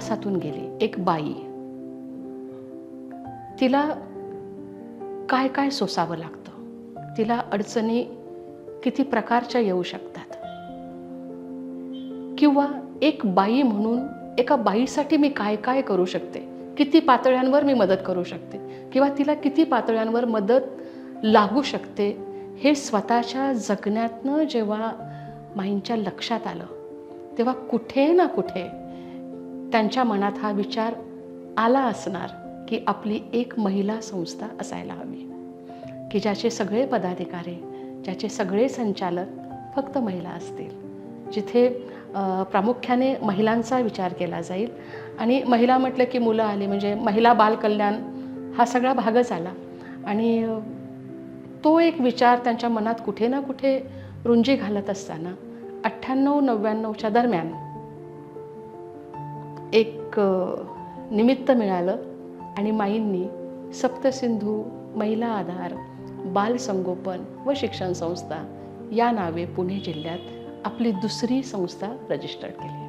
प्रवासातून गेली एक बाई, तिला काय काय सोसावं लागतं, तिला अडचणी किती प्रकारच्या येऊ शकतात, किंवा एक बाई म्हणून एका बाईसाठी मी काय काय करू शकते, किती पातळ्यांवर मी मदत करू शकते किंवा तिला किती पातळ्यांवर मदत लागू शकते, हे स्वतःच्या जगण्यातनं जेव्हा माईंच्या लक्षात आलं तेव्हा कुठे ना कुठे त्यांच्या मनात हा विचार आला असणार की आपली एक महिला संस्था असायला हवी, की ज्याचे सगळे पदाधिकारी, ज्याचे सगळे संचालक फक्त महिला असतील, जिथे प्रामुख्याने महिलांचा विचार केला जाईल. आणि महिला म्हटलं की मुलं आली म्हणजे महिला बालकल्याण हा सगळा भागच आला. आणि तो एक विचार त्यांच्या मनात कुठे ना कुठे रुंजी घालत असताना 98-99च्या दरम्यान एक निमित्त मिळालं आणि माईंनी सप्तसिंधू महिला आधार बाल संगोपन व शिक्षण संस्था या नावे पुणे जिल्ह्यात आपली दुसरी संस्था रजिस्टर केली.